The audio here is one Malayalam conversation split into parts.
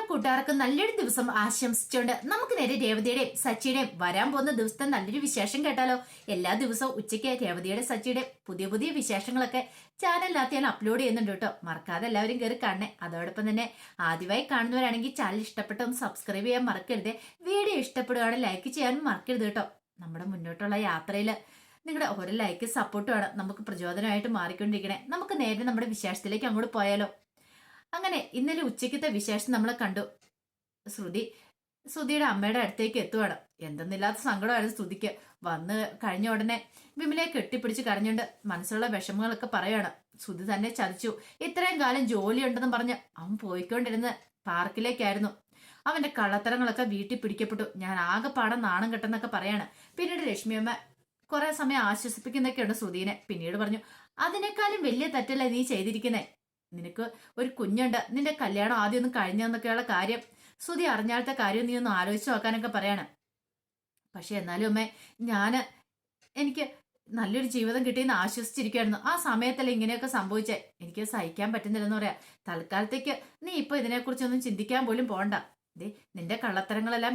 കൂട്ടുകാർക്ക് നല്ലൊരു ദിവസം ആശംസിച്ചുകൊണ്ട് നമുക്ക് നേരെ രേവതിയുടെയും സച്ചിയുടെയും വരാൻ പോകുന്ന ദിവസത്തെ നല്ലൊരു വിശേഷം കേട്ടാലോ. എല്ലാ ദിവസവും ഉച്ചയ്ക്ക് രേവതിയുടെ സച്ചിയുടെ പുതിയ പുതിയ വിശേഷങ്ങളൊക്കെ ചാനലിനകത്ത് ഞാൻ അപ്ലോഡ് ചെയ്യുന്നുണ്ട് കേട്ടോ. മറക്കാതെ എല്ലാവരും കയറി കാണണേ. അതോടൊപ്പം തന്നെ ആദ്യമായി കാണുന്നവരാണെങ്കിൽ ചാനൽ ഇഷ്ടപ്പെട്ട ഒന്ന് സബ്സ്ക്രൈബ് ചെയ്യാൻ മറക്കരുത്. വീഡിയോ ഇഷ്ടപ്പെടുകയാണെങ്കിൽ ലൈക്ക് ചെയ്യാനും മറക്കരുത് കേട്ടോ. നമ്മുടെ മുന്നോട്ടുള്ള യാത്രയിൽ നിങ്ങളുടെ ഒരു ലൈക്ക് സപ്പോർട്ടുമാണ് നമുക്ക് പ്രചോദനമായിട്ട് മാറിക്കൊണ്ടിരിക്കണേ. നമുക്ക് നേരെ നമ്മുടെ വിശേഷത്തിലേക്ക് അങ്ങോട്ട് പോയാലോ. അങ്ങനെ ഇന്നലെ ഉച്ചയ്ക്കത്തെ വിശേഷം നമ്മൾ കണ്ടു. ശ്രുതിയുടെ അമ്മയുടെ അടുത്തേക്ക് എത്തുവാണ്. എന്തെന്നില്ലാത്ത സങ്കടമായിരുന്നു ശ്രുതിക്ക്. വന്ന് കഴിഞ്ഞ ഉടനെ വിമലയെ കെട്ടിപ്പിടിച്ച് കരഞ്ഞുകൊണ്ട് മനസ്സിലുള്ള വിഷമങ്ങളൊക്കെ പറയാണ്. ശ്രുതി തന്നെ ചതിച്ചു. ഇത്രയും കാലം ജോലി ഉണ്ടെന്ന് പറഞ്ഞ് അവൻ പോയിക്കൊണ്ടിരുന്ന പാർക്കിലേക്കായിരുന്നു. അവന്റെ കള്ളത്തരങ്ങളൊക്കെ വീട്ടിൽ പിടിക്കപ്പെട്ടു. ഞാൻ ആകെപ്പാടെ നാണം കെട്ടെന്നൊക്കെ പറയാണ്. പിന്നീട് ലക്ഷ്മിയമ്മ കുറെ സമയം ആശ്വസിപ്പിക്കുന്നൊക്കെയുണ്ട് ശ്രുതിനെ. പിന്നീട് പറഞ്ഞു, അതിനേക്കാളും വലിയ തെറ്റല്ലേ നീ ചെയ്തിരിക്കുന്നേ. നിനക്ക് ഒരു കുഞ്ഞുണ്ട്, നിന്റെ കല്യാണം ആദ്യം ഒന്നും കഴിഞ്ഞെന്നൊക്കെയുള്ള കാര്യം ശ്രുതി അറിഞ്ഞാലത്തെ കാര്യം നീ ഒന്ന് ആലോചിച്ച് നോക്കാനൊക്കെ പറയാണ്. പക്ഷെ എന്നാലും അമ്മേ, എനിക്ക് നല്ലൊരു ജീവിതം കിട്ടിയെന്ന് ആശ്വസിച്ചിരിക്കുകയായിരുന്നു. ആ സമയത്തല്ലേ ഇങ്ങനെയൊക്കെ സംഭവിച്ചേ. എനിക്ക് സഹിക്കാൻ പറ്റുന്നില്ലെന്ന് പറയാ. തൽക്കാലത്തേക്ക് നീ ഇപ്പൊ ഇതിനെക്കുറിച്ചൊന്നും ചിന്തിക്കാൻ പോലും പോണ്ട. നിന്റെ കള്ളത്തരങ്ങളെല്ലാം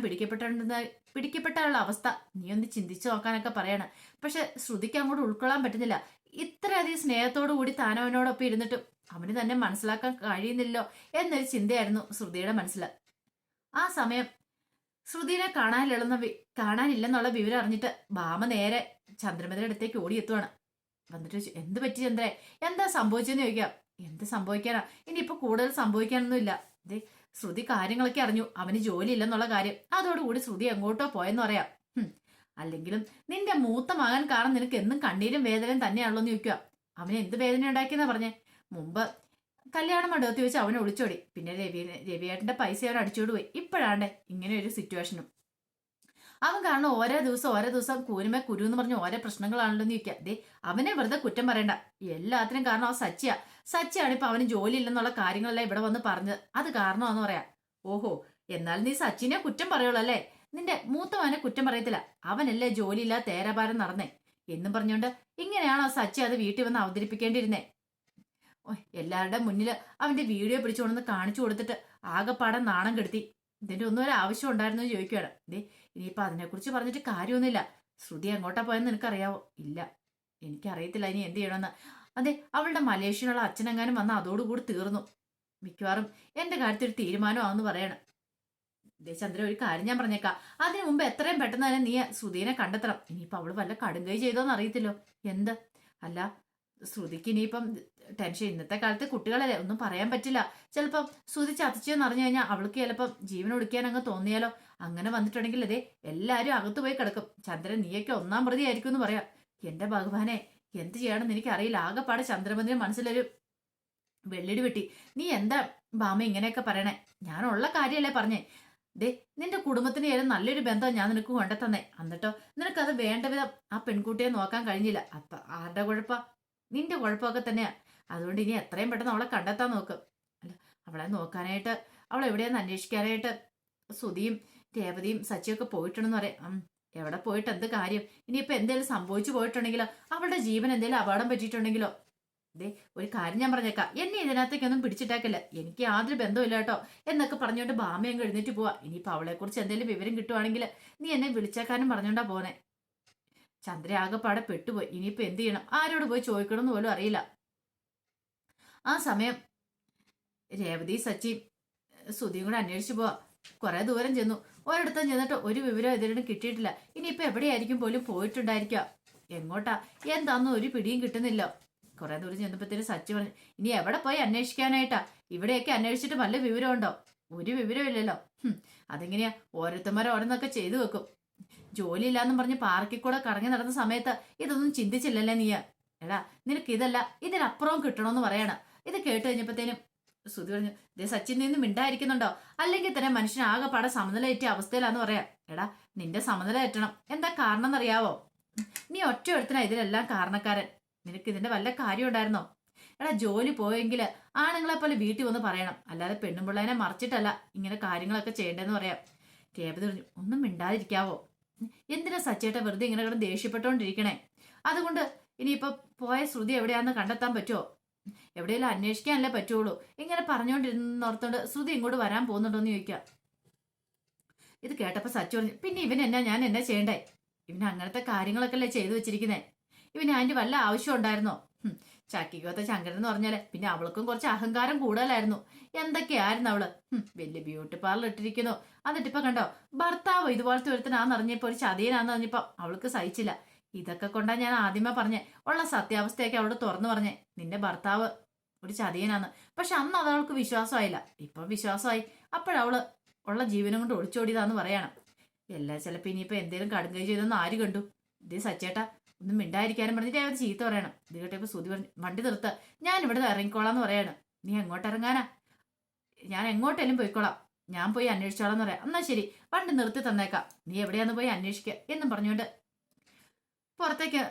പിടിക്കപ്പെട്ടാനുള്ള അവസ്ഥ നീ ഒന്ന് ചിന്തിച്ചു നോക്കാനൊക്കെ പറയാണ്. പക്ഷെ ശ്രുതിക്ക് അങ്ങോട്ട് ഉൾക്കൊള്ളാൻ പറ്റുന്നില്ല. ഇത്രയധികം സ്നേഹത്തോടു കൂടി താനവനോടൊപ്പം ഇരുന്നിട്ടും അവന് തന്നെ മനസ്സിലാക്കാൻ കഴിയുന്നില്ലോ എന്നൊരു ചിന്തയായിരുന്നു ശ്രുതിയുടെ മനസ്സിൽ. ആ സമയം ശ്രുതിനെ കാണാനില്ലെന്നുള്ള വിവരം അറിഞ്ഞിട്ട് ഭാമ നേരെ ചന്ദ്രമതിയുടെ അടുത്തേക്ക് ഓടിയെത്തുവാണ്. വന്നിട്ട് എന്ത് പറ്റി ചന്ദ്രേ, എന്താ സംഭവിച്ചെന്ന് ചോദിക്കാം. എന്ത് സംഭവിക്കാനാ, ഇനിയിപ്പോ കൂടുതൽ സംഭവിക്കാനൊന്നുമില്ല. ശ്രുതി കാര്യങ്ങളൊക്കെ അറിഞ്ഞു. അവന് ജോലി ഇല്ലെന്നുള്ള കാര്യം. അതോടുകൂടി ശ്രുതി എങ്ങോട്ടോ പോയെന്ന് പറയാം. അല്ലെങ്കിലും നിന്റെ മൂത്ത മകൻ കാരണം നിനക്ക് എന്നും കണ്ണീരും വേദനയും തന്നെയാണല്ലോ എന്ന് ചോദിക്കുക. അവന് എന്ത് വേദന ഉണ്ടാക്കിയെന്നാ പറഞ്ഞേ. മുമ്പ് കല്യാണ മണ്ഡപത്തിൽ വെച്ച് അവനെ ഒളിച്ചോടി. പിന്നെ രവിയേട്ടന്റെ പൈസ അവൻ അടിച്ചോട് പോയി. ഇപ്പോഴാണ്ടേ ഇങ്ങനെ ഒരു സിറ്റുവേഷനും. അവൻ കാരണം ഓരോ ദിവസം കൂരുമേ കുരു എന്ന് പറഞ്ഞ് ഓരോ പ്രശ്നങ്ങളാണല്ലോ എന്ന് ചോദിക്കുക. അവനെ വെറുതെ കുറ്റം പറയണ്ട. എല്ലാത്തിനും കാരണം ആ സച്ചിയാണ് ഇപ്പൊ അവന് ജോലി ഇല്ലെന്നുള്ള കാര്യങ്ങളെല്ലാം ഇവിടെ വന്ന് പറഞ്ഞത്. അത് കാരണമാണെന്ന് പറയാം. ഓഹോ, എന്നാൽ നീ സച്ചിനെ കുറ്റം പറയുള്ളൂ അല്ലേ. നിന്റെ മൂത്തവനെ കുറ്റം പറയത്തില്ല. അവനല്ലേ ജോലിയില്ലാ തേരാപാരം നടന്നേ എന്നും പറഞ്ഞോണ്ട് ഇങ്ങനെയാണോ സച്ചി അത് വീട്ടിൽ വന്ന് അവതരിപ്പിക്കേണ്ടിയിരുന്നേ. എല്ലാവരുടെ മുന്നിൽ അവന്റെ വീഡിയോ പിടിച്ചുകൊണ്ടെന്ന് കാണിച്ചു കൊടുത്തിട്ട് ആകെപ്പാടെ നാണം കെടുത്തി. ഇതിന്റെ ഒന്നും ഒരു ആവശ്യം ഉണ്ടായിരുന്നു ചോദിക്കുകയാണ്. ഇനിയിപ്പൊ അതിനെക്കുറിച്ച് പറഞ്ഞിട്ട് കാര്യമൊന്നുമില്ല. ശ്രുതി എങ്ങോട്ടാ പോയെന്ന് നിനക്കറിയാവോ? ഇല്ല, എനിക്കറിയത്തില്ല ഇനി എന്ത് ചെയ്യണമെന്ന്. അവളുടെ മലേഷ്യനുള്ള അച്ഛനെങ്ങാനും വന്ന അതോടുകൂടി തീർന്നു. മിക്കവാറും എന്റെ കാര്യത്തിൽ ഒരു തീരുമാനമാവെന്ന് പറയണം. ചന്ദ്ര, ഒരു കാര്യം ഞാൻ പറഞ്ഞേക്കാം. അതിനു മുമ്പ് എത്രയും പെട്ടെന്ന് തന്നെ നീ ശ്രുതിനെ കണ്ടെത്തണം. ഇനിയിപ്പൊ അവള് വല്ല കടുങ്കൈ ചെയ്തോന്ന് അറിയത്തില്ലോ. എന്ത് അല്ല, ശ്രുതിക്ക് ഇനിയിപ്പം ടെൻഷൻ. ഇന്നത്തെ കാലത്ത് കുട്ടികളല്ലേ, ഒന്നും പറയാൻ പറ്റില്ല. ചിലപ്പം ശ്രുതി ചതിച്ചെന്ന് അറിഞ്ഞു കഴിഞ്ഞാൽ അവൾക്ക് ചിലപ്പം ജീവൻ ഒടുക്കാൻ അങ്ങ് തോന്നിയാലോ. അങ്ങനെ വന്നിട്ടുണ്ടെങ്കിൽ എല്ലാരും അകത്തു പോയി കിടക്കും. ചന്ദ്രൻ നീയൊക്കെ ഒന്നാം പ്രതി ആയിരിക്കും എന്ന് പറയാം. എന്റെ ഭഗവാനെ, എന്ത് ചെയ്യണമെന്ന് എനിക്കറിയില്ല. ആകെപ്പാടെ ചന്ദ്രമതിന്റെ മനസ്സിലൊരു വെള്ളിടി വെട്ടി. നീ എന്താ ഭാമ ഇങ്ങനെയൊക്കെ പറയണേ? ഞാനുള്ള കാര്യമല്ലേ പറഞ്ഞേ. നിന്റെ കുടുംബത്തിന് ഏതും നല്ലൊരു ബന്ധം ഞാൻ നിനക്ക് കൊണ്ടെത്തന്നേ. എന്നിട്ടോ നിനക്കത് വേണ്ട വിധം ആ പെൺകുട്ടിയെ നോക്കാൻ കഴിഞ്ഞില്ല. അപ്പൊ ആരുടെ കുഴപ്പ? നിന്റെ കുഴപ്പമൊക്കെ തന്നെയാ. അതുകൊണ്ട് ഇനി എത്രയും പെട്ടെന്ന് അവളെ കണ്ടെത്താൻ നോക്ക്. അല്ല, അവളെ നോക്കാനായിട്ട്, അവൾ എവിടെയെന്ന് അന്വേഷിക്കാനായിട്ട് സുധിയും രേവതിയും സച്ചിയൊക്കെ പോയിട്ടുണ്ടെന്ന് പറയാം. എവിടെ പോയിട്ട് എന്ത് കാര്യം? ഇനിയിപ്പോ എന്തെങ്കിലും സംഭവിച്ചു പോയിട്ടുണ്ടെങ്കിലോ, അവളുടെ ജീവൻ എന്തെങ്കിലും അപകടം പറ്റിയിട്ടുണ്ടെങ്കിലോ. ഒരു കാര്യം ഞാൻ പറഞ്ഞേക്കാം, എന്നെ ഇതിനകത്തേക്കൊന്നും പിടിച്ചിട്ടാക്കില്ല. എനിക്ക് യാതൊരു ബന്ധമില്ല കേട്ടോ എന്നൊക്കെ പറഞ്ഞുകൊണ്ട് ഭാമയങ്ങ് എഴുന്നേറ്റ് പോവാ. ഇനിയിപ്പോ അവളെ കുറിച്ച് എന്തെങ്കിലും വിവരം കിട്ടുവാണെങ്കിൽ നീ എന്നെ വിളിച്ചേക്കാനും പറഞ്ഞോണ്ടാ പോന്നെ. ചന്ദ്ര ആകെപ്പാടെ പെട്ടുപോയി. ഇനിയിപ്പോ എന്ത് ചെയ്യണം, ആരോട് പോയി ചോദിക്കണമെന്ന് പോലും അറിയില്ല. ആ സമയം രേവതി സച്ചിയും സുധിയും കൂടെ അന്വേഷിച്ചു പോവാ. കുറെ ദൂരം ചെന്നു. ഒരിടത്തും ചെന്നിട്ട് ഒരു വിവരം ഇതിനും കിട്ടിയിട്ടില്ല. ഇനിയിപ്പോ എവിടെയായിരിക്കും പോലും പോയിട്ടുണ്ടായിരിക്കാം. എങ്ങോട്ടാ എന്താന്നും ഒരു പിടിയും കിട്ടുന്നില്ല. കുറെ ദൂരം ചെന്നപ്പോഴത്തേനും സച്ചി പറഞ്ഞു, ഇനി എവിടെ പോയി അന്വേഷിക്കാനായിട്ടാ? ഇവിടെയൊക്കെ അന്വേഷിച്ചിട്ട് വല്ല വിവരമുണ്ടോ? ഒരു വിവരമില്ലല്ലോ. അതെങ്ങനെയാ, ഓരോരുത്തന്മാരെ ചെയ്തു വെക്കും. ജോലിയില്ലാന്നും പറഞ്ഞ് പാർക്കിൽ കൂടെ കറങ്ങി നടന്ന സമയത്ത് ഇതൊന്നും ചിന്തിച്ചില്ലല്ലേ നീ? എടാ, നിനക്ക് ഇതിനപ്പുറവും കിട്ടണോന്ന് പറയണം. ഇത് കേട്ട് കഴിഞ്ഞപ്പോഴത്തേനും ശ്രുതി പറഞ്ഞു, സച്ചിൻ നിന്ന് മിണ്ടായിരിക്കുന്നുണ്ടോ? അല്ലെങ്കിൽ തന്നെ മനുഷ്യൻ ആകെപ്പാടെ സമനിലയേറ്റിയ അവസ്ഥയിലാന്ന് പറയാം. എടാ, നിന്റെ സമനില ഏറ്റണം. എന്താ കാരണം എന്നറിയാവോ? നീ ഒറ്റ ഒരുത്തനാ ഇതിലെല്ലാം കാരണക്കാരൻ. നിനക്ക് ഇതിന്റെ വല്ല കാര്യം ഉണ്ടായിരുന്നോ? എടാ, ജോലി പോയെങ്കിൽ ആണുങ്ങളെ പോലെ വീട്ടിൽ വന്ന് പറയണം. അല്ലാതെ പെണ്ണുമ്പിള്ളേനെ മറിച്ചിട്ടല്ല ഇങ്ങനെ കാര്യങ്ങളൊക്കെ ചെയ്യേണ്ടതെന്ന് പറയാം. രേവതി പറഞ്ഞു, ഒന്നും മിണ്ടാതിരിക്കാവോ? എന്തിനാ സച്ചേട്ട വെറുതെ ഇങ്ങനെ കിടന്ന് ദേഷ്യപ്പെട്ടോണ്ടിരിക്കണേ? അതുകൊണ്ട് ഇനിയിപ്പൊ പോയ ശ്രുതി എവിടെയാന്ന് കണ്ടെത്താൻ പറ്റുമോ? എവിടെയെങ്കിലും അന്വേഷിക്കാനല്ലേ പറ്റുള്ളൂ. ഇങ്ങനെ പറഞ്ഞുകൊണ്ടിരുന്നോർത്തോണ്ട് ശ്രുതി ഇങ്ങോട്ട് വരാൻ പോകുന്നുണ്ടോ എന്ന് ചോദിക്കുക. ഇത് കേട്ടപ്പോ സച്ചു പറഞ്ഞു, പിന്നെ ഞാൻ എന്നാ ചെയ്യണ്ടേ? ഇവന് അങ്ങനത്തെ കാര്യങ്ങളൊക്കെ അല്ലേ ചെയ്തു വെച്ചിരിക്കുന്നേ. ഇവന് അതിന്റെ വല്ല ആവശ്യം ഉണ്ടായിരുന്നോ? ചക്കിക്കോത്ത ശങ്കരൻ എന്ന് പറഞ്ഞാല് പിന്നെ അവൾക്കും കുറച്ച് അഹങ്കാരം കൂടുതലായിരുന്നു. എന്തൊക്കെയായിരുന്നു അവള്. വലിയ ബ്യൂട്ടി പാർലർ ഇട്ടിരിക്കുന്നു. എന്നിട്ടിപ്പൊ കണ്ടോ, ഭർത്താവ് ഇതുപോലത്തെ ഒരുത്തനാന്നറിഞ്ഞപ്പോ, ഒരു ചതിയനാന്ന് പറഞ്ഞപ്പോ അവൾക്ക് സഹിച്ചില്ല. ഇതൊക്കെ കൊണ്ടാ ഞാൻ ആദ്യമേ പറഞ്ഞേ, ഉള്ള സത്യാവസ്ഥയൊക്കെ അവളോട് തുറന്നു പറഞ്ഞേ, നിന്റെ ഭർത്താവ് ഒരു ചതിയനാന്ന്. പക്ഷെ അന്ന് അത് അവൾക്ക് വിശ്വാസമായില്ല. ഇപ്പൊ വിശ്വാസമായി. അപ്പോഴവള് ഉള്ള ജീവനം കൊണ്ട് ഒളിച്ചോടിയതാന്ന് പറയണം. എല്ലാ ചിലപ്പോ ഇനിയിപ്പോ എന്തേലും കടുങ്കൈ ചെയ്തെന്ന് ആര് കണ്ടു? ഇതേ സച്ചേട്ടാ ഒന്നും മിണ്ടായിരിക്കാനും പറഞ്ഞിട്ട് അവർ ചീത്ത പറയണം. ഇത് കേട്ടപ്പോ സുതി പറഞ്ഞു, വണ്ടി നിർത്ത, ഞാൻ ഇവിടെ ഇറങ്ങിക്കോളാന്ന് പറയാണ്. നീ എങ്ങോട്ട് ഇറങ്ങാനാ? ഞാൻ എങ്ങോട്ടേലും പോയിക്കോളാം, ഞാൻ പോയി അന്വേഷിച്ചോളാന്ന് പറയാം. എന്നാ ശരി, വണ്ടി നിർത്തി തന്നേക്കാം, നീ എവിടെയാന്ന് പോയി അന്വേഷിക്കുക എന്നും പറഞ്ഞുകൊണ്ട് പുറത്തേക്ക്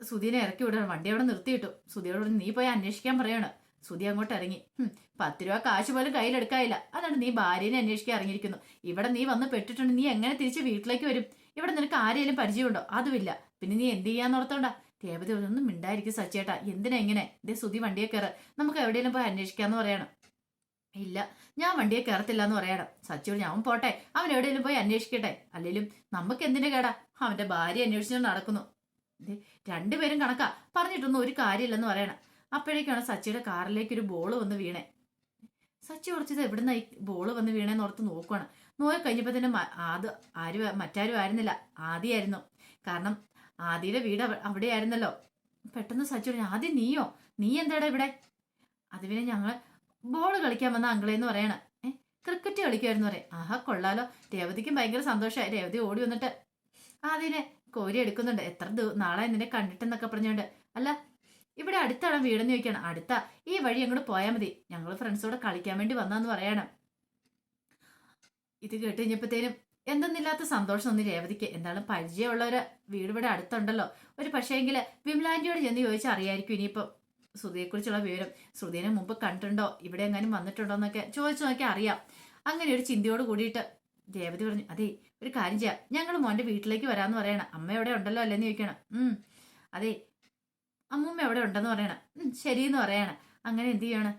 സുധീനെ ഇറക്കി വിടണം. വണ്ടി അവിടെ നിർത്തിയിട്ടു. സുധിയോട് പറഞ്ഞു, നീ പോയി അന്വേഷിക്കാൻ പറയാണ്. സുധി അങ്ങോട്ട് ഇറങ്ങി. 10 രൂപ കാശ് പോലും കയ്യിലെടുക്കായില്ല. അതാണ് നീ ഭാര്യനെ അന്വേഷിക്കാൻ ഇറങ്ങിയിരിക്കുന്നു. ഇവിടെ നീ വന്ന് പെട്ടിട്ടുണ്ട്. നീ എങ്ങനെ തിരിച്ച് വീട്ടിലേക്ക് വരും? ഇവിടെ നിനക്ക് ആരെങ്കിലും പരിചയമുണ്ടോ? അതുമില്ല. പിന്നെ നീ എന്ത് ചെയ്യാന്നോർത്തോണ്ടാ? രേവതി ഒന്നും മിണ്ടായിരിക്കും സച്ചേട്ടാ, എന്തിനാ ഇങ്ങനെ? ഇതേ സുധി വണ്ടിയെ കയറ്, നമുക്ക് എവിടെയെങ്കിലും പോയി അന്വേഷിക്കാന്ന് പറയണം. ഇല്ല, ഞാൻ വണ്ടിയെ കയറത്തില്ല എന്ന് പറയണം. സച്ചിയോട് ഞാൻ പോട്ടെ, അവൻ എവിടെയെങ്കിലും പോയി അന്വേഷിക്കട്ടെ, അല്ലെങ്കിലും നമുക്ക് എന്തിന്റെ കേടാ? അവന്റെ ഭാര്യ അന്വേഷിച്ചുകൊണ്ട് നടക്കുന്നു. രണ്ടുപേരും കണക്കാ, പറഞ്ഞിട്ടൊന്നും ഒരു കാര്യമില്ലെന്ന് പറയണം. അപ്പോഴേക്കാണ് സച്ചിയുടെ കാറിലേക്ക് ഒരു ബോള് വന്ന് വീണേ. സച്ചി കുറച്ചത് എവിടുന്ന ഈ ബോള് വന്ന് വീണേന്ന് ഓർത്ത് നോക്കുവാണ്. നോക്കി കഴിഞ്ഞപ്പോ തന്നെ മറ്റാരും ആയിരുന്നില്ല, ആദിയായിരുന്നു. കാരണം ആദിയുടെ വീട് അവിടെ ആയിരുന്നല്ലോ. പെട്ടെന്ന് സച്ചി പറഞ്ഞു, ആദ്യം നീയോ? നീ എന്താടാ ഇവിടെ? അത് പിന്നെ ഞങ്ങള് ബോള് കളിക്കാൻ വന്ന അങ്കിളേന്ന് പറയണ. ക്രിക്കറ്റ് കളിക്കുമായിരുന്നു പറയാം. ആഹാ കൊള്ളാലോ. രേവതിക്കും ഭയങ്കര സന്തോഷമായി. രേവതി ഓടി വന്നിട്ട് ആദിനെ കോരി എടുക്കുന്നുണ്ട്. എത്ര നാളെ നിന്നെ കണ്ടിട്ടെന്നൊക്കെ പറഞ്ഞോണ്ട്. അല്ല, ഇവിടെ അടുത്താണ് വീടെന്ന് ചോദിക്കണം. അടുത്താ, ഈ വഴി അങ്ങോട്ട് പോയാൽ മതി, ഞങ്ങൾ ഫ്രണ്ട്സോടെ കളിക്കാൻ വേണ്ടി വന്നാന്ന് പറയണം. ഇത് കേട്ട് കഴിഞ്ഞപ്പോഴത്തേനും എന്തെന്നില്ലാത്ത സന്തോഷം ഒന്നും രേവതിക്ക്. എന്താണ്, പരിചയമുള്ള ഒരു വീട് ഇവിടെ അടുത്തുണ്ടല്ലോ. ഒരു പക്ഷേങ്കില് വിമലാന്റിയോട് ചെന്ന് ചോദിച്ചാൽ അറിയായിരിക്കും ഇനിയിപ്പം ശ്രുതിയെക്കുറിച്ചുള്ള വിവരം. ശ്രുതിനെ മുമ്പ് കണ്ടിട്ടുണ്ടോ, ഇവിടെ എങ്ങാനും വന്നിട്ടുണ്ടോ എന്നൊക്കെ ചോദിച്ചു നോക്കിയാൽ അറിയാം. അങ്ങനെ ഒരു ചിന്തയോട് കൂടിയിട്ട് രേവതി പറഞ്ഞു, അതെ ഒരു കാര്യം ചെയ്യാം, ഞങ്ങൾ മോന്റെ വീട്ടിലേക്ക് വരാന്ന് പറയണം. അമ്മ എവിടെ ഉണ്ടല്ലോ അല്ലെന്ന് ചോദിക്കണം. അതെ അമ്മൂമ്മ എവിടെ ഉണ്ടെന്ന് പറയണം. ശരിയെന്ന് പറയണം. അങ്ങനെ എന്ത് ചെയ്യണം,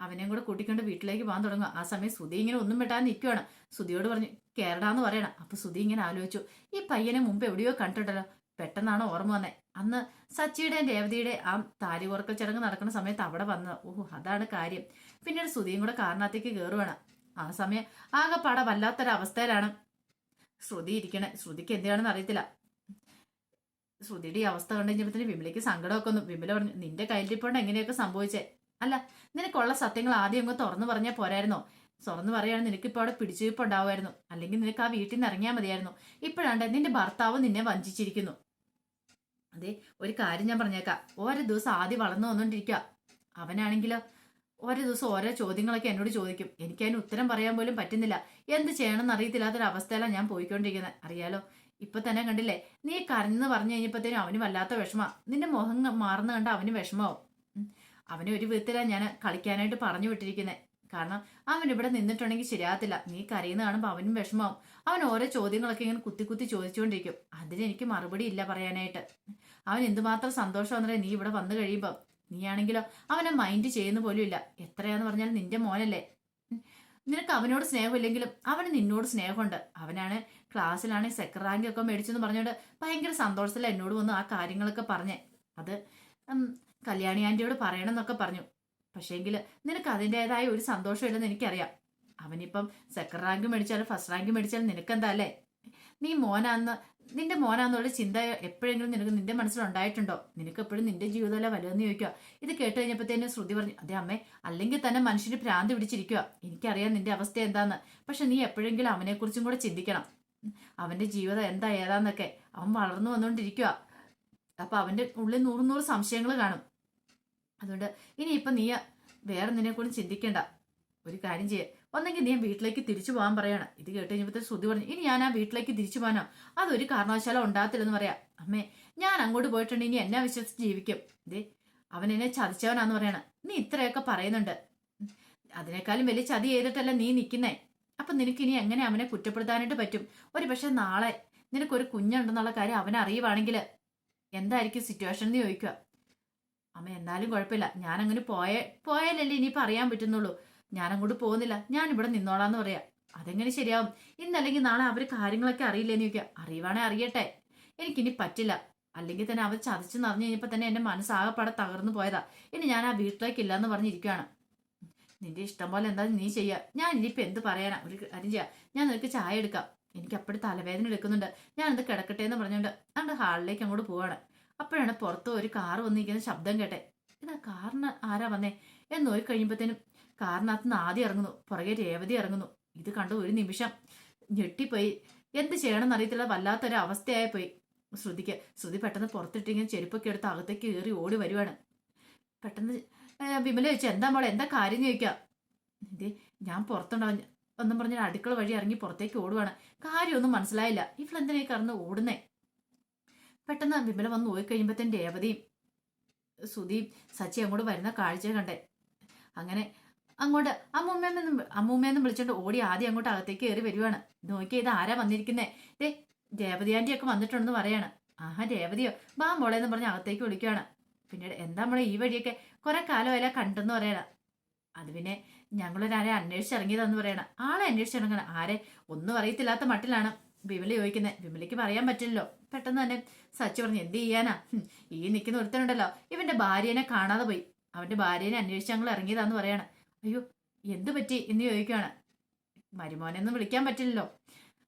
അവനെയും കൂടെ കൂട്ടിക്കൊണ്ട് വീട്ടിലേക്ക് പോകാൻ തുടങ്ങുക. ആ സമയം സുധി ഇങ്ങനെ ഒന്നും വെട്ടാൻ നിൽക്കുകയാണ്. സുധിയോട് പറഞ്ഞു കേരടാന്ന് പറയണം. അപ്പൊ സുധി ഇങ്ങനെ ആലോചിച്ചു, ഈ പയ്യനെ മുമ്പ് എവിടെയോ കണ്ടിട്ടുണ്ടല്ലോ. പെട്ടെന്നാണ് ഓർമ്മ വന്നേ, അന്ന് സച്ചിയുടെയും രേവതിയുടെ ആ താലി കോർക്കൽ ചടങ്ങ് നടക്കുന്ന സമയത്ത് അവിടെ വന്നത്. ഓഹോ അതാണ് കാര്യം. പിന്നീട് സുധിയും കൂടെ കാറിനകത്തേക്ക് കയറുവാണ്. ആ സമയം ആകെപ്പാടെ വല്ലാത്തൊരവസ്ഥയിലാണ് ശ്രുതി ഇരിക്കണേ. ശ്രുതിക്ക് എന്തിനാണെന്ന് അറിയത്തില്ല. ശ്രുതിയുടെ ഈ അവസ്ഥ കണ്ടു കഴിഞ്ഞപ്പോ വിമലയ്ക്ക് സങ്കടമൊക്കെ ഒന്നും. വിമല പറഞ്ഞു, നിന്റെ കയ്യിലിപ്പോണ്ട് എങ്ങനെയൊക്കെ സംഭവിച്ചേ? അല്ല, നിനക്കുള്ള സത്യങ്ങൾ ആദ്യം അങ്ങ് തുറന്നു പറഞ്ഞാൽ പോരായിരുന്നോ? തുറന്നു പറയുകയാണെങ്കിൽ നിനക്കിപ്പോൾ അവിടെ പിടിച്ചുവയ്പ്പുണ്ടാവുമായിരുന്നു. അല്ലെങ്കിൽ നിനക്ക് ആ വീട്ടിൽ നിന്ന് ഇറങ്ങിയാൽ മതിയായിരുന്നു. ഇപ്പോഴാണ്ട് നിന്റെ ഭർത്താവ് നിന്നെ വഞ്ചിച്ചിരിക്കുന്നു. അതെ, ഒരു കാര്യം ഞാൻ പറഞ്ഞേക്കാം, ഓരോ ദിവസം ആദ്യം വളർന്നു വന്നോണ്ടിരിക്കുക. അവനാണെങ്കിലോ ഓരോ ദിവസം ഓരോ ചോദ്യങ്ങളൊക്കെ എന്നോട് ചോദിക്കും. എനിക്കതിന് ഉത്തരം പറയാൻ പോലും പറ്റുന്നില്ല. എന്ത് ചെയ്യണമെന്ന് അറിയത്തില്ലാത്തൊരവസ്ഥയിലാണ് ഞാൻ പോയിക്കൊണ്ടിരിക്കുന്നത്. അറിയാലോ, ഇപ്പൊ തന്നെ കണ്ടില്ലേ, നീ കരഞ്ഞെന്ന് പറഞ്ഞു കഴിഞ്ഞപ്പോഴത്തേനും അവന് വല്ലാത്ത വിഷമാ. നിന്റെ മുഖം മാറുന്ന കണ്ട അവന് വിഷമാവും. അവനെ ഒരു വിധത്തിലാണ് ഞാൻ കളിക്കാനായിട്ട് പറഞ്ഞു വിട്ടിരിക്കുന്നത്. കാരണം അവൻ ഇവിടെ നിന്നിട്ടുണ്ടെങ്കിൽ ശരിയാകത്തില്ല. നീ കരയുന്ന കാണുമ്പോൾ അവനും വിഷമാവും. അവൻ ഓരോ ചോദ്യങ്ങളൊക്കെ ഇങ്ങനെ കുത്തി കുത്തി ചോദിച്ചുകൊണ്ടിരിക്കും. അതിനെനിക്ക് മറുപടി ഇല്ല പറയാനായിട്ട്. അവൻ എന്തുമാത്രം സന്തോഷമാണെന്നറിയ നീ ഇവിടെ വന്നു കഴിയുമ്പോൾ. നീയാണെങ്കിലോ അവനെ മൈൻഡ് ചെയ്യുന്ന പോലും ഇല്ല. എത്രയാന്ന് പറഞ്ഞാൽ നിന്റെ മോനല്ലേ. നിനക്ക് അവനോട് സ്നേഹമില്ലെങ്കിലും അവന് നിന്നോട് സ്നേഹമുണ്ട്. അവനാണ് ക്ലാസ്സിലാണ് സെക്കൻഡ് റാങ്ക് ഒക്കെ മേടിച്ചെന്ന് പറഞ്ഞുകൊണ്ട് ഭയങ്കര സന്തോഷത്തിൽ എന്നോട് വന്ന് ആ കാര്യങ്ങളൊക്കെ പറഞ്ഞേ. അത് കല്യാണി ആന്റിയോട് പറയണമെന്നൊക്കെ പറഞ്ഞു. പക്ഷേങ്കിൽ നിനക്ക് അതിൻ്റെതായ ഒരു സന്തോഷമില്ലെന്ന് എനിക്കറിയാം. അവനിപ്പം സെക്കൻഡ് റാങ്ക് മേടിച്ചാലും ഫസ്റ്റ് റാങ്ക് മേടിച്ചാലും നിനക്കെന്താ അല്ലേ? നീ നിന്റെ മോനാന്നുള്ള ചിന്ത എപ്പോഴെങ്കിലും നിനക്ക് നിന്റെ മനസ്സിലുണ്ടായിട്ടുണ്ടോ? നിനക്ക് എപ്പോഴും നിന്റെ ജീവിതമല്ല വലുതെന്ന് ചോദിക്കുക. ഇത് കേട്ട് കഴിഞ്ഞപ്പോഴത്തേനും ശ്രുതി പറഞ്ഞു, അതെ അമ്മേ, അല്ലെങ്കിൽ തന്നെ മനുഷ്യന് ഭ്രാന്ത് പിടിച്ചിരിക്കുക. എനിക്കറിയാം നിന്റെ അവസ്ഥ എന്താന്ന്. പക്ഷെ നീ എപ്പോഴെങ്കിലും അവനെക്കുറിച്ചും കൂടെ ചിന്തിക്കണം. അവന്റെ ജീവിതം എന്താ ഏതാന്നൊക്കെ. അവൻ വളർന്നു വന്നുകൊണ്ടിരിക്കുക. അപ്പൊ അവന്റെ ഉള്ളിൽ 100 സംശയങ്ങൾ കാണും. അതുകൊണ്ട് ഇനിയിപ്പം നീ വേറെ നിന്നെക്കൂടെ ചിന്തിക്കേണ്ട. ഒരു കാര്യം ചെയ്യേ, ഒന്നെങ്കിൽ നീ വീട്ടിലേക്ക് തിരിച്ചു പോകാൻ പറയണം. ഇത് കേട്ട് കഴിഞ്ഞപ്പോഴത്തെ ശ്രുതി പറഞ്ഞു, ഇനി ഞാൻ ആ വീട്ടിലേക്ക് തിരിച്ചു പോകാനോ? അതൊരു കാരണവശാലോ ഉണ്ടാകത്തില്ലെന്ന് പറയാം. അമ്മേ, ഞാൻ അങ്ങോട്ട് പോയിട്ടുണ്ട്, ഇനി എന്നെ വിശ്വസിച്ച് ജീവിക്കും. ഇതേ അവൻ എന്നെ ചതിച്ചവനാന്ന് പറയണം. നീ ഇത്രയൊക്കെ പറയുന്നുണ്ട്, അതിനേക്കാളും വലിയ ചതി ചെയ്തിട്ടല്ല നീ നിൽക്കുന്നേ. അപ്പൊ നിനക്ക് ഇനി എങ്ങനെ അവനെ കുറ്റപ്പെടുത്താനായിട്ട് പറ്റും? ഒരു പക്ഷെ നാളെ നിനക്കൊരു കുഞ്ഞുണ്ടെന്നുള്ള കാര്യം അവനെ അറിയുവാണെങ്കിൽ എന്തായിരിക്കും സിറ്റുവേഷൻ എന്ന് ചോദിക്കുക. അമ്മ എന്നാലും കുഴപ്പമില്ല, ഞാനങ്ങനെ പോയാലല്ലേ ഇനിയിപ്പോൾ അറിയാൻ പറ്റുന്നുള്ളൂ. ഞാനങ്ങോട്ട് പോകുന്നില്ല, ഞാൻ ഇവിടെ നിന്നോളാന്ന് പറയാ. അതെങ്ങനെ ശരിയാവും? ഇന്നല്ലെങ്കിൽ നാളെ അവർ കാര്യങ്ങളൊക്കെ അറിയില്ലേന്ന് ചോദിക്കുക. അറിയുവാണെ അറിയട്ടെ, എനിക്കിനി പറ്റില്ല. അല്ലെങ്കിൽ തന്നെ അവർ ചതിച്ചെന്ന് അറിഞ്ഞു കഴിഞ്ഞപ്പോൾ തന്നെ എൻ്റെ മനസ്സാകപ്പാടെ തകർന്നു പോയതാ. ഇനി ഞാൻ ആ വീട്ടിലേക്ക് ഇല്ലാന്ന് പറഞ്ഞിരിക്കുകയാണ്. നിന്റെ ഇഷ്ടം പോലെ എന്താ നീ ചെയ്യുക, ഞാൻ ഇനിയിപ്പോൾ എന്ത് പറയാനാ? ഒരു കാര്യം ചെയ്യാം, ഞാൻ നിനക്ക് ചായ എടുക്കാം, എനിക്ക് അപ്പോഴും തലവേദന എടുക്കുന്നുണ്ട്, ഞാനത് കിടക്കട്ടെ എന്ന് പറഞ്ഞുകൊണ്ട് അങ്ങോട്ട് ഹാളിലേക്ക് അങ്ങോട്ട് പോവാണ്. അപ്പോഴാണ് പുറത്ത് ഒരു കാറ് വന്നിരിക്കുന്ന ശബ്ദം കേട്ടെ. ഇതാ കാറിന് ആരാ വന്നേ എന്ന് നോക്കി കഴിയുമ്പോഴത്തേനും കാറിനകത്ത് നിന്ന് ആദ്യം ഇറങ്ങുന്നു, പുറകെ രേവതി ഇറങ്ങുന്നു. ഇത് കണ്ടു ഒരു നിമിഷം ഞെട്ടിപ്പോയി. എന്ത് ചെയ്യണമെന്ന് അറിയത്തില്ല, വല്ലാത്തൊരു അവസ്ഥയായി പോയി ശ്രുതി പെട്ടെന്ന് പുറത്തിട്ടിങ്ങനെ ചെരുപ്പൊക്കെ എടുത്ത് അകത്തേക്ക് കയറി ഓടി വരുവാണ്. പെട്ടെന്ന് വിമല ചോദിച്ചു, എന്താ മോളെ, എന്താ കാര്യം ചോദിക്കാം. ഇതേ ഞാൻ പുറത്തുണ്ടാവും ഒന്നും പറഞ്ഞ അടുക്കള വഴി ഇറങ്ങി പുറത്തേക്ക് ഓടുവാണ്. കാര്യമൊന്നും മനസ്സിലായില്ല, ഇവളെന്തിനായി കറന്ന് ഓടുന്നേ. പെട്ടെന്ന് വിമല വന്ന് പോയി കഴിയുമ്പോഴത്തേന് രേവതിയും സുധിയും സച്ചി അങ്ങോട്ട് വരുന്ന കാഴ്ച കണ്ടേ. അങ്ങനെ അങ്ങോട്ട് അമ്മൂമ്മയെന്നും വിളിച്ചോണ്ട് ഓടി ആദ്യം അങ്ങോട്ട് അകത്തേക്ക് കയറി വരുവാണ്. നോക്കിയ ഇത് ആരാ വന്നിരിക്കുന്നേ? ദേ രേവതി ആന്റിയൊക്കെ വന്നിട്ടുണ്ടെന്ന് പറയാണ്. ആഹാ രേവതിയോ, ബാ മോളെന്ന് പറഞ്ഞ് അകത്തേക്ക് വിളിക്കുവാണ്. പിന്നീട് എന്താ മോളെ ഈ വഴിയൊക്കെ, കുറെ കാലമല്ല കണ്ടെന്ന് പറയണം. അത് പിന്നെ ഞങ്ങളൊരാരെ അന്വേഷിച്ചിറങ്ങിയതെന്ന് പറയണം. ആളെ അന്വേഷിച്ചിറങ്ങണം, ആരെ ഒന്നും അറിയത്തില്ലാത്ത മട്ടിലാണ് വിമല ചോദിക്കുന്നത്. വിമലയ്ക്ക് പറയാൻ പറ്റില്ലല്ലോ. പെട്ടെന്ന് തന്നെ സച്ചി പറഞ്ഞു, എന്ത് ചെയ്യാനാ, ഈ നിൽക്കുന്ന ഒരുത്തനുണ്ടല്ലോ, ഇവന്റെ ഭാര്യനെ കാണാതെ പോയി, അവന്റെ ഭാര്യനെ അന്വേഷിച്ച് ഞങ്ങൾ ഇറങ്ങിയതാന്ന് പറയാണ്. അയ്യോ എന്ത് പറ്റി എന്ന് ചോദിക്കുകയാണ്. മരുമോനെയൊന്നും വിളിക്കാൻ പറ്റില്ലല്ലോ,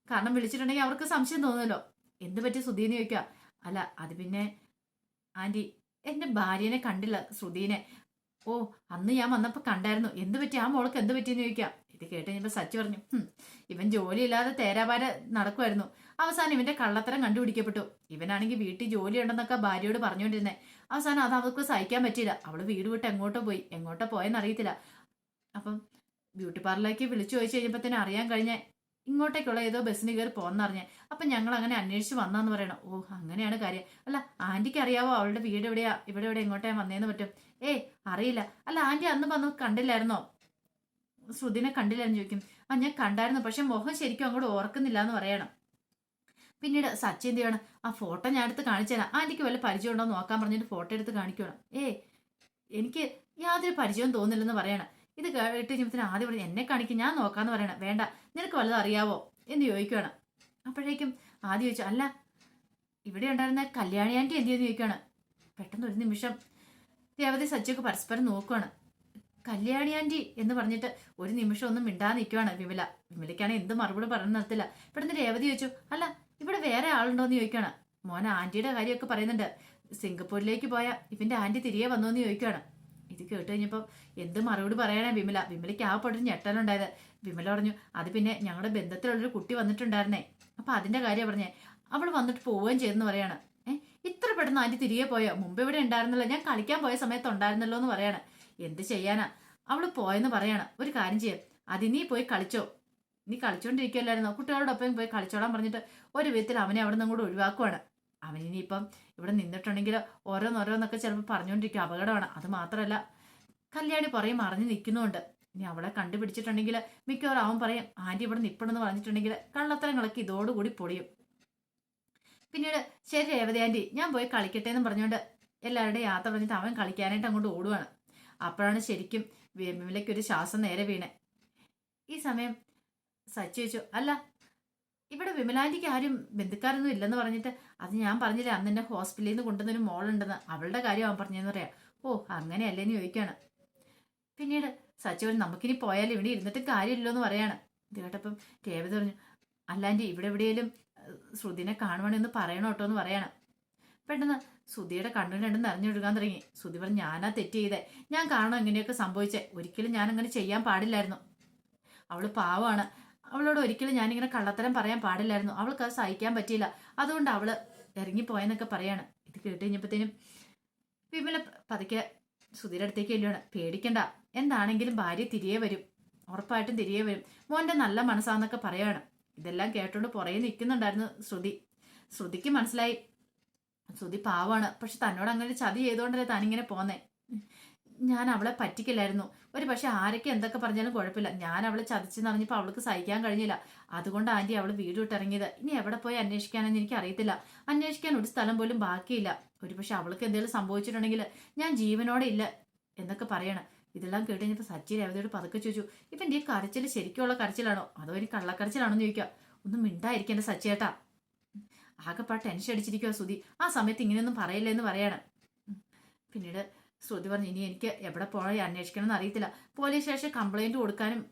കാരണം വിളിച്ചിട്ടുണ്ടെങ്കിൽ അവർക്ക് സംശയം തോന്നുമല്ലോ. എന്ത് പറ്റി ശ്രുതിന്ന് ചോദിക്കുക. അല്ല അത് പിന്നെ ആന്റി, എന്റെ ഭാര്യനെ കണ്ടില്ല ശ്രുതിനെ. ഓ അന്ന് ഞാൻ വന്നപ്പോൾ കണ്ടായിരുന്നു, എന്ത് പറ്റി ആ മോൾക്ക് എന്ത് പറ്റിയെന്ന് ചോദിക്കാം. ഇത് കേട്ട് കഴിഞ്ഞപ്പോൾ സച്ചി പറഞ്ഞു, ഇവൻ ജോലിയില്ലാതെ തേരാപാര നടക്കുമായിരുന്നു, അവസാനം ഇവന്റെ കള്ളത്തരം കണ്ടുപിടിക്കപ്പെട്ടു. ഇവനാണെങ്കിൽ വീട്ടിൽ ജോലി ഉണ്ടെന്നൊക്കെ ഭാര്യയോട് പറഞ്ഞുകൊണ്ടിരുന്നേ. അവസാനം അത് അവൾക്ക് സഹിക്കാൻ പറ്റിയില്ല, അവള് വീട് വിട്ട് എങ്ങോട്ടോ പോയെന്ന് അറിയത്തില്ല. അപ്പം ബ്യൂട്ടി പാർലറിലേക്ക് വിളിച്ചു ചോദിച്ചു കഴിഞ്ഞപ്പോൾ അറിയാൻ കഴിഞ്ഞേ ഇങ്ങോട്ടേക്കുള്ള ഏതോ ബസ്സിന് കയറി പോകുന്നറിഞ്ഞേ. അപ്പം ഞങ്ങൾ അങ്ങനെ അന്വേഷിച്ച് വന്നാന്ന് പറയണം. ഓ അങ്ങനെയാണ് കാര്യം. അല്ല ആന്റിക്ക് അറിയാവോ അവളുടെ വീട് എവിടെയാ, ഇവിടെ എങ്ങോട്ടാ വന്നേന്ന് പറ്റും? ഏയ് അറിയില്ല. അല്ല ആന്റി അന്ന് വന്ന് കണ്ടില്ലായിരുന്നോ, ശ്രുതിനെ കണ്ടില്ലായിരുന്നു ചോദിക്കും. ആ ഞാൻ കണ്ടായിരുന്നു, പക്ഷെ മുഖം ശരിക്കും അങ്ങോട്ട് ഓർക്കുന്നില്ല എന്ന് പറയണം. പിന്നീട് സച്ചി എന്ത് ചെയ്യണം, ആ ഫോട്ടോ ഞാൻ എടുത്ത് കാണിച്ചു തരാം, ആന്റിക്ക് വല്ല പരിചയം ഉണ്ടോ നോക്കാൻ പറഞ്ഞിട്ട് ഫോട്ടോ എടുത്ത് കാണിക്കണം. എനിക്ക് യാതൊരു പരിചയവും തോന്നില്ലെന്ന് പറയണം. ഇത് കേട്ട് കഴിഞ്ഞപ്പോൾ ആദ്യം പറഞ്ഞു, എന്നെ കാണിക്കും, ഞാൻ നോക്കാന്ന് പറയണം. വേണ്ട, നിനക്ക് വല്ലതും അറിയാവോ എന്ന് ചോദിക്കുകയാണ്. അപ്പോഴേക്കും ആദ്യം ചോദിച്ചു, അല്ല ഇവിടെ ഉണ്ടായിരുന്ന കല്യാണി ആന്റി എന്ത് ചെയ്യുന്നു ചോദിക്കുകയാണ്. പെട്ടെന്ന് ഒരു നിമിഷം രേവതി സച്ചിയൊക്കെ പരസ്പരം നോക്കുകയാണ്. കല്യാണി ആന്റി എന്ന് പറഞ്ഞിട്ട് ഒരു നിമിഷം ഒന്നും മിണ്ടാതെ നിൽക്കുവാണ് വിമലയ്ക്കാണെങ്കിൽ എന്ത് മറുപടി പറഞ്ഞു നിർത്തില്ല. പെട്ടെന്ന് രേവതി ചോദിച്ചു, അല്ല ഇവിടെ വേറെ ആളുണ്ടോന്ന് ചോദിക്കുകയാണ്. മോനെ ആന്റിയുടെ കാര്യമൊക്കെ പറയുന്നുണ്ട്, സിംഗപ്പൂരിലേക്ക് പോയ ഇവന്റെ ആന്റി തിരികെ വന്നു എന്ന് ചോദിക്കുകയാണ്. ഇത് കേട്ട് കഴിഞ്ഞപ്പോൾ എന്ത് മറുപടി പറയാനാ വിമലയ്ക്ക് ആ പൊട്ടൊരു ഞെട്ടലുണ്ടായത്. വിമല പറഞ്ഞു, അത് പിന്നെ ഞങ്ങളുടെ ബന്ധത്തിലുള്ളൊരു കുട്ടി വന്നിട്ടുണ്ടായിരുന്നേ, അപ്പൊ അതിന്റെ കാര്യം പറഞ്ഞേ, അവൾ വന്നിട്ട് പോവുകയും ചെയ്തെന്ന് പറയാണ്. ഇത്ര പെട്ടെന്ന് ആന്റി തിരികെ പോയോ? മുമ്പ് ഇവിടെ ഉണ്ടായിരുന്നല്ലോ, ഞാൻ കളിക്കാൻ പോയ സമയത്ത് ഉണ്ടായിരുന്നല്ലോ എന്ന് പറയാണ്. എന്ത് ചെയ്യാനാ, അവള് പോയെന്ന് പറയാണ്. ഒരു കാര്യം ചെയ്യാം, അത് നീ പോയി കളിച്ചോ, നീ കളിച്ചോണ്ടിരിക്കുകയല്ലായിരുന്നോ, കുട്ടികളോടൊപ്പം പോയി കളിച്ചോളാൻ പറഞ്ഞിട്ട് ഒരു വിധത്തിൽ അവനെ അവിടെ നിന്ന് കൂടെ ഒഴിവാക്കുവാണ്. അവനിനിയിപ്പം ഇവിടെ നിന്നിട്ടുണ്ടെങ്കിൽ ഓരോന്നൊക്കെ ചിലപ്പോൾ പറഞ്ഞുകൊണ്ടിരിക്കും, അപകടമാണ്. അത് മാത്രമല്ല കല്യാണി പറയും അറിഞ്ഞു നിൽക്കുന്നുണ്ട്. ഇനി അവളെ കണ്ടുപിടിച്ചിട്ടുണ്ടെങ്കിൽ മിക്കവാറും അവൻ പറയും ആന്റി ഇവിടെ നിൽപ്പണെന്ന് പറഞ്ഞിട്ടുണ്ടെങ്കിൽ കള്ളത്തരങ്ങളൊക്കെ ഇതോടുകൂടി പൊടിയും. പിന്നീട് ശരി രേവതി ആന്റി, ഞാൻ പോയി കളിക്കട്ടെ എന്ന് പറഞ്ഞുകൊണ്ട് എല്ലാവരുടെയും യാത്ര പറഞ്ഞിട്ട് അവൻ കളിക്കാനായിട്ട് അങ്ങോട്ട് ഓടുവാണ്. അപ്പോഴാണ് ശരിക്കും വിമലയ്ക്ക് ഒരു ശ്വാസം നേരെ വീണേ. ഈ സമയം സച്ചി ചോദിച്ചു, അല്ല ഇവിടെ വിമലാന്റിക്ക് ആരും ബന്ധുക്കാരൊന്നും ഇല്ലെന്ന് പറഞ്ഞിട്ട്, അത് ഞാൻ പറഞ്ഞില്ലേ അന്ന് എന്നെ ഹോസ്പിറ്റലിൽ നിന്ന് കൊണ്ടുവന്നൊരു മോളുണ്ടെന്ന്, അവളുടെ കാര്യം അവൻ പറഞ്ഞെന്ന് പറയാം. ഓ അങ്ങനെയല്ലേന്ന് ചോദിക്കുകയാണ്. പിന്നീട് സച്ചി നമുക്കിനി പോയാലും ഇവിടെ ഇരുന്നിട്ട് കാര്യമില്ലോ എന്ന് പറയാണ്. ഇത് കേട്ടപ്പം രേവതി പറഞ്ഞു, അല്ലാൻ്റെ ഇവിടെ എവിടെയെങ്കിലും ശ്രുതിനെ കാണുവാണെന്ന് പറയണോ കേട്ടോ എന്ന് പറയാണ്. പെട്ടെന്ന് ശ്രുതിയുടെ കണ്ണു രണ്ടും നിറഞ്ഞൊഴുകാൻ തുടങ്ങി. ശ്രുതി പറഞ്ഞു, ഞാനാ തെറ്റ് ചെയ്തേ, ഞാൻ കാരണം എങ്ങനെയൊക്കെ സംഭവിച്ചേ, ഒരിക്കലും ഞാൻ അങ്ങനെ ചെയ്യാൻ പാടില്ലായിരുന്നു. അവള് പാവമാണ്, അവളോട് ഒരിക്കലും ഞാനിങ്ങനെ കള്ളത്തരം പറയാൻ പാടില്ലായിരുന്നു, അവൾക്ക് അത് സഹിക്കാൻ പറ്റിയില്ല, അതുകൊണ്ട് അവള് ഇറങ്ങിപ്പോയെന്നൊക്കെ പറയാണ്. ഇത് കേട്ട് കഴിഞ്ഞപ്പോഴത്തേനും വിമല പതുക്കെ ശ്രുതിയുടെ അടുത്തേക്ക് ചെല്ലുവാണ്. പേടിക്കണ്ട, എന്താണെങ്കിലും ഭാര്യ തിരികെ വരും, ഉറപ്പായിട്ടും തിരികെ വരും, മോന്റെ നല്ല മനസ്സാന്നൊക്കെ പറയാണ്. ഇതെല്ലാം കേട്ടോണ്ട് പുറകെ നിൽക്കുന്നുണ്ടായിരുന്നു ശ്രുതിക്ക് മനസ്സിലായി ശ്രുതി പാവാണ്, പക്ഷെ തന്നോട് അങ്ങനെ ചതി ചെയ്തോണ്ടല്ലേ താനിങ്ങനെ പോന്നേ. ഞാൻ അവളെ പറ്റിക്കില്ലായിരുന്നു, ഒരു പക്ഷെ ആരൊക്കെ എന്തൊക്കെ പറഞ്ഞാലും കുഴപ്പമില്ല, ഞാൻ അവളെ ചതിച്ചെന്ന് അറിഞ്ഞപ്പോൾ അവൾക്ക് സഹിക്കാൻ കഴിഞ്ഞില്ല, അതുകൊണ്ട് ആന്റി അവൾ വീട് വിട്ടിറങ്ങിയത്. ഇനി എവിടെ പോയി അന്വേഷിക്കാനെന്ന് എനിക്ക് അറിയത്തില്ല, അന്വേഷിക്കാൻ ഒരു സ്ഥലം പോലും ബാക്കിയില്ല, ഒരു പക്ഷെ അവൾക്ക് എന്തെങ്കിലും സംഭവിച്ചിട്ടുണ്ടെങ്കിൽ ഞാൻ ജീവനോടെ ഇല്ല എന്നൊക്കെ പറയണം. ഇതെല്ലാം കേട്ട് കഴിഞ്ഞപ്പോൾ സച്ചി രേവതിയോട് പതുക്കെ ചോദിച്ചു, ഇവന്റെ ഈ കരച്ചിൽ ശരിക്കുള്ള കരച്ചിലാണോ അതോ ഇനി കള്ളക്കരച്ചിലാണോ എന്ന് ചോദിക്കുക. ഒന്നും മിണ്ടായിരിക്കും എൻ്റെ സച്ചിയേട്ടാ. ആകെപ്പാ ടെൻഷൻ അടിച്ചിരിക്കുക ശ്രുതി. ആ സമയത്ത് ഇങ്ങനെയൊന്നും പറയില്ല എന്ന് പറയാണ്. പിന്നീട് ശ്രുതി പറഞ്ഞു, ഇനി എനിക്ക് എവിടെ പോകണം അന്വേഷിക്കണം എന്ന് അറിയത്തില്ല. പോലീസ് സ്റ്റേഷൻ കംപ്ലൈന്റ് കൊടുക്കാനും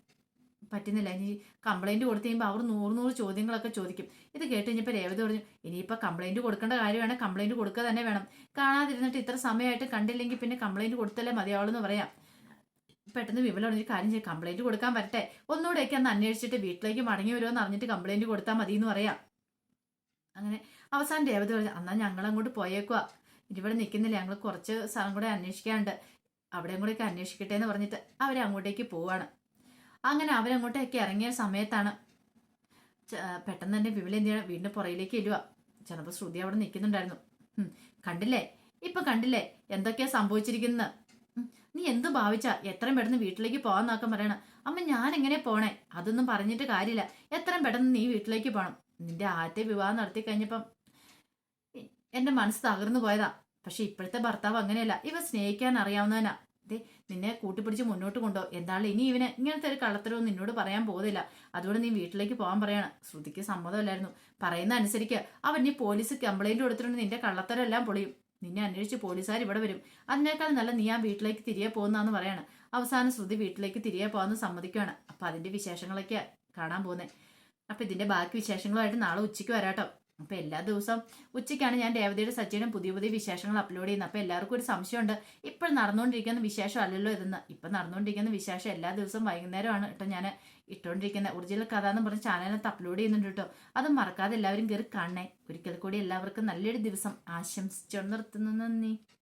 പറ്റുന്നില്ല. ഇനി കംപ്ലൈന്റ് കൊടുത്തു കഴിയുമ്പോൾ അവർ നൂറ് ചോദ്യങ്ങളൊക്കെ ചോദിക്കും. ഇത് കേട്ട് കഴിഞ്ഞപ്പോൾ രേവതി പറഞ്ഞു, ഇനിയിപ്പോൾ കംപ്ലൈന്റ് കൊടുക്കേണ്ട കാര്യമാണ്, കംപ്ലൈന്റ് കൊടുക്കുക തന്നെ വേണം. കാണാതിരുന്നിട്ട് ഇത്ര സമയമായിട്ട് കണ്ടില്ലെങ്കിൽ പിന്നെ കംപ്ലൈന്റ് കൊടുത്തല്ലേ മതിയാവുള്ളൂ എന്ന് പറയാം. പെട്ടെന്ന് വിമല ഒരു കാര്യം ചെയ്യും, കംപ്ലൈന്റ് കൊടുക്കാൻ വരട്ടെ, ഒന്നുകൂടെയൊക്കെ അന്ന് അന്വേഷിച്ചിട്ട് വീട്ടിലേക്ക് മടങ്ങി വരുമോ എന്ന് അറിഞ്ഞിട്ട് കംപ്ലൈന്റ് കൊടുത്താൽ മതി എന്ന് പറയാം. അങ്ങനെ അവസാനം രേവതി പറഞ്ഞു, എന്നാൽ ഞങ്ങൾ അങ്ങോട്ട് പോയേക്കുക, ഇവിടെ നിൽക്കുന്നില്ല, ഞങ്ങൾ കുറച്ച് സ്ഥലം കൂടെ അന്വേഷിക്കാണ്ട്, അവിടെയും കൂടെയൊക്കെ അന്വേഷിക്കട്ടെ എന്ന് പറഞ്ഞിട്ട് അവരങ്ങോട്ടേക്ക് പോവാണ്. അങ്ങനെ അവരങ്ങോട്ടേക്ക് ഇറങ്ങിയ സമയത്താണ് പെട്ടെന്ന് തന്നെ വിമല എന്ത് ചെയ്യണം, വീണ്ടും പുറയിലേക്ക് ഇല്ലുക. ചിലപ്പോൾ ശ്രുതി അവിടെ നിൽക്കുന്നുണ്ടായിരുന്നു. കണ്ടില്ലേ, ഇപ്പൊ കണ്ടില്ലേ എന്തൊക്കെയാ സംഭവിച്ചിരിക്കുന്നത്. നീ എന്ത് ഭാവിച്ചാ എത്രയും പെട്ടെന്ന് വീട്ടിലേക്ക് പോകാൻ നോക്കാൻ പറയണം. അമ്മ ഞാൻ എങ്ങനെ പോണേ, അതൊന്നും പറഞ്ഞിട്ട് കാര്യമില്ല, എത്രയും പെട്ടെന്ന് നീ വീട്ടിലേക്ക് പോകണം. നിന്റെ ആദ്യത്തെ വിവാഹം നടത്തി കഴിഞ്ഞപ്പം എന്റെ മനസ്സ് തകർന്നു പോയതാ. പക്ഷെ ഇപ്പോഴത്തെ ഭർത്താവ് അങ്ങനെയല്ല, ഇവ സ്നേഹിക്കാൻ അറിയാവുന്നവനാ. ദേ നിന്നെ കൂട്ടിപ്പിടിച്ച് മുന്നോട്ട് കൊണ്ടോ, എന്താണ് ഇനി ഇവന് ഇങ്ങനത്തെ ഒരു കള്ളത്തരവും നിന്നോട് പറയാൻ പോകുന്നില്ല. അതുകൊണ്ട് നീ വീട്ടിലേക്ക് പോകാൻ പറയാണ്. ശ്രുതിക്ക് സമ്മതമല്ലായിരുന്നു. പറയുന്ന അനുസരിക്കുക, അവൻ നീ പോലീസ് കംപ്ലൈന്റ് കൊടുത്തിട്ടുണ്ട്, നിന്റെ കള്ളത്തരം എല്ലാം പൊളിയും, നിന്നെ അന്വേഷിച്ച് പോലീസുകാർ ഇവിടെ വരും, അതിനേക്കാൾ നല്ല നീ ആ വീട്ടിലേക്ക് തിരികെ പോകുന്നതെന്ന് പറയാണ്. അവസാനം ശ്രുതി വീട്ടിലേക്ക് തിരികെ പോകാമെന്ന് സമ്മതിക്കുകയാണ്. അപ്പൊ അതിന്റെ വിശേഷങ്ങളൊക്കെ കാണാൻ പോകുന്നത്. അപ്പൊ ഇതിന്റെ ബാക്കി വിശേഷങ്ങളുമായിട്ട് നാളെ ഉച്ചയ്ക്ക് വരാട്ടോ. അപ്പൊ എല്ലാ ദിവസവും ഉച്ചയ്ക്കാണ് ഞാൻ രേവതിയുടെ സച്ചിയുടെ പുതിയ പുതിയ വിശേഷങ്ങൾ അപ്ലോഡ് ചെയ്യുന്നത്. അപ്പൊ എല്ലാവർക്കും ഒരു സംശയമുണ്ട്, ഇപ്പോൾ നടന്നുകൊണ്ടിരിക്കുന്ന വിശേഷം അല്ലല്ലോ ഇതെന്ന്. ഇപ്പൊ നടന്നുകൊണ്ടിരിക്കുന്ന വിശേഷം എല്ലാ ദിവസവും വൈകുന്നേരമാണ് കേട്ടോ ഞാൻ ഇട്ടുകൊണ്ടിരിക്കുന്ന ഒറിജിനൽ കഥ എന്ന് പറഞ്ഞ ചാനലിനകത്ത് അപ്ലോഡ് ചെയ്യുന്നുണ്ട് കേട്ടോ. അത് മറക്കാതെ എല്ലാവരും കയറി കാണണേ. ഒരിക്കൽ കൂടി എല്ലാവർക്കും നല്ലൊരു ദിവസം ആശംസിച്ചു നിർത്തുന്നു. നന്ദി.